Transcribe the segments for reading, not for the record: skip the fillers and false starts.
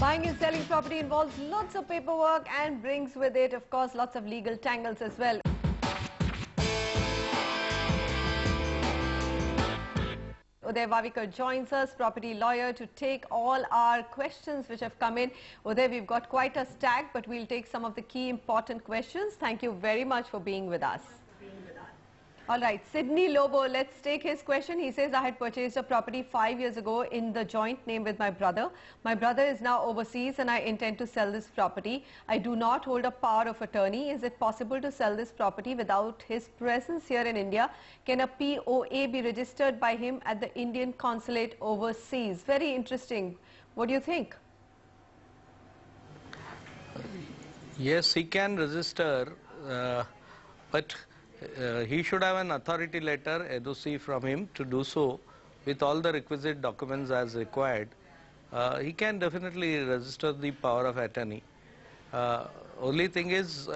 Buying and selling property involves lots of paperwork and brings with it, of course, lots of legal tangles as well. Uday Vavekar joins us, property lawyer, to take all our questions which have come in. Uday, we've got quite a stack, but we'll take some of the key important questions. Thank you very much for being with us. All right, Sydney Lobo, let's take his question. He says, I had purchased a property 5 years ago in the joint name with my brother. My brother is now overseas and I intend to sell this property. I do not hold a power of attorney. Is it possible to sell this property without his presence here in India? Can a POA be registered by him at the Indian consulate overseas? Very interesting. What do you think? Yes, he can register, but he should have an authority letter, NOC, from him to do so with all the requisite documents as required. He can definitely register the power of attorney. Only thing is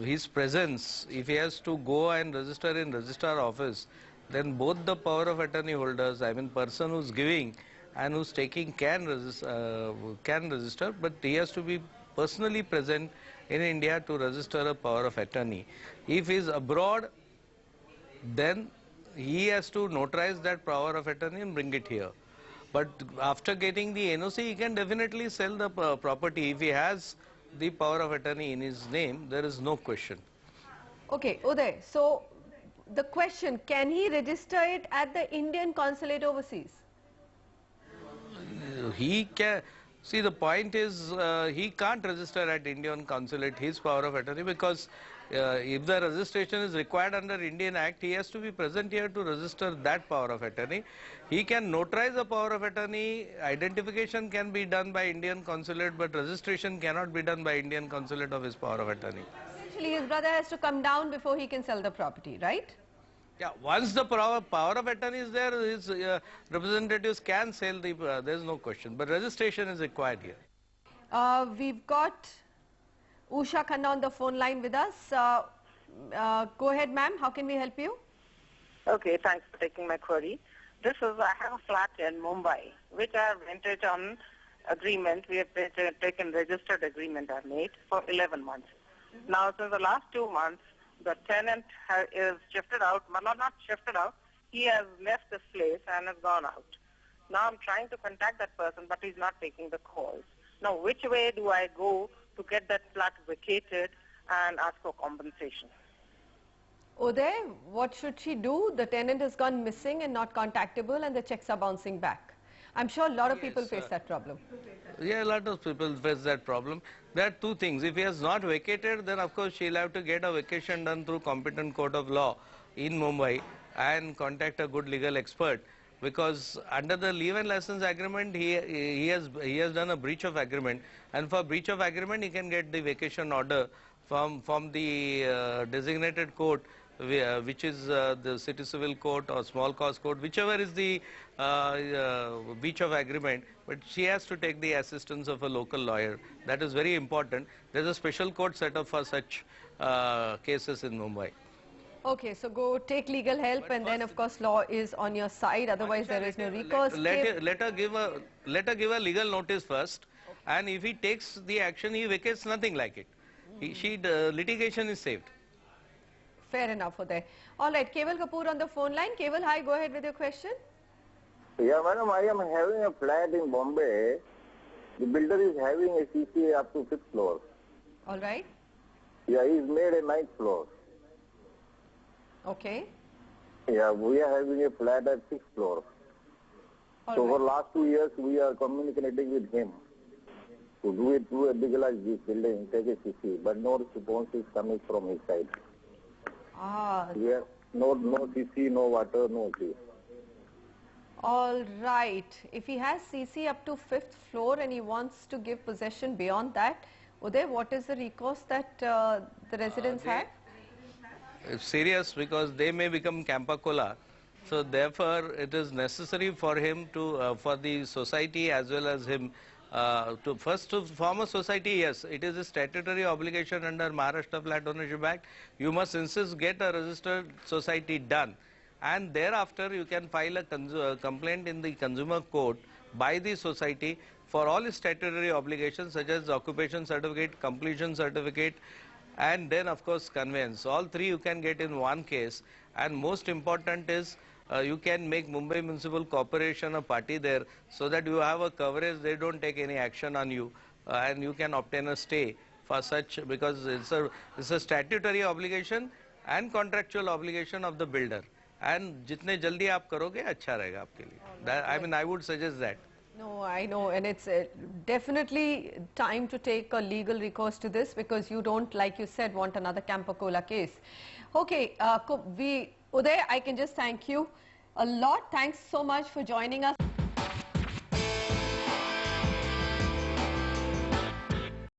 his presence. If he has to go and register in registrar office, then both the power of attorney holders, I mean person who's giving and who's taking, can register, but he has to be personally present in India to register a power of attorney. If he is abroad, then he has to notarize that power of attorney and bring it here. But after getting the NOC, he can definitely sell the property. If he has the power of attorney in his name, there is no question. Okay, Uday, so the question, can he register it at the Indian consulate overseas? He can. See, the point is he can't register at Indian consulate his power of attorney, because if the registration is required under Indian Act, he has to be present here to register that power of attorney. He can notarize a power of attorney. Identification can be done by Indian consulate, but registration cannot be done by Indian consulate of his power of attorney. Essentially, his brother has to come down before he can sell the property, right? Yeah, once the power of attorney is there, his representatives can sell the, there is no question. But registration is required here. We've got Usha Khanna on the phone line with us. Go ahead, ma'am. How can we help you? Okay, thanks for taking my query. I have a flat in Mumbai, which I have rented on agreement. We have taken registered agreement I made for 11 months. Now, since the last 2 months, the tenant is shifted out, well, not shifted out, he has left this place and has gone out. Now I'm trying to contact that person, but he's not taking the calls. Now, which way do I go to get that flat vacated and ask for compensation? Uday, what should she do? The tenant has gone missing and not contactable, and the checks are bouncing back. I'm sure a lot of people face that problem. Yeah, a lot of people face that problem. There are two things. If he has not vacated, then of course she'll have to get a vacation done through competent court of law in Mumbai and contact a good legal expert, because under the leave and license agreement he has done a breach of agreement, and for breach of agreement he can get the vacation order from the designated court, which is the city civil court or small cause court, whichever is the breach of agreement, but she has to take the assistance of a local lawyer. That is very important. There is a special court set up for such cases in Mumbai. Okay, so go take legal help, but and then of course law is on your side, otherwise there is no recourse. Let her give a legal notice first, and if he takes the action, he vacates, nothing like it. The litigation is saved. Fair enough, Uday. All right, Keval Kapoor on the phone line. Keval, hi, go ahead with your question. Yeah, madam, I am having a flat in Bombay. The builder is having a CCA up to 5th floor. All right. Yeah, he's made a 9th floor. Okay. Yeah, we are having a flat at 6th floor. All so right. for last 2 years, we are communicating with him to legalize this building, take a CC, but no response is coming from his side. Yeah, no CC, no water, no tea. All right. If he has CC up to 5th floor and he wants to give possession beyond that, Uday, what is the recourse that the residents have? It's serious, because they may become Campa Cola. So therefore, it is necessary for him to, for the society as well as him, to form a society. Yes, it is a statutory obligation under Maharashtra Flat Ownership Act. You must insist get a registered society done, and thereafter you can file a complaint in the consumer court by the society for all his statutory obligations such as occupation certificate, completion certificate, and then of course conveyance. All three you can get in one case, and most important is you can make Mumbai Municipal Corporation a party there so that you have a coverage, they don't take any action on you, and you can obtain a stay for such, because it's a statutory obligation and contractual obligation of the builder. And जितने जल्दी आप करोगे अच्छा रहेगा आपके लिए. I mean, I would suggest that. No, I know, and it's definitely time to take a legal recourse to this, because you don't, like you said, want another Campo Cola case. Okay, Uday, I can just thank you a lot. Thanks so much for joining us.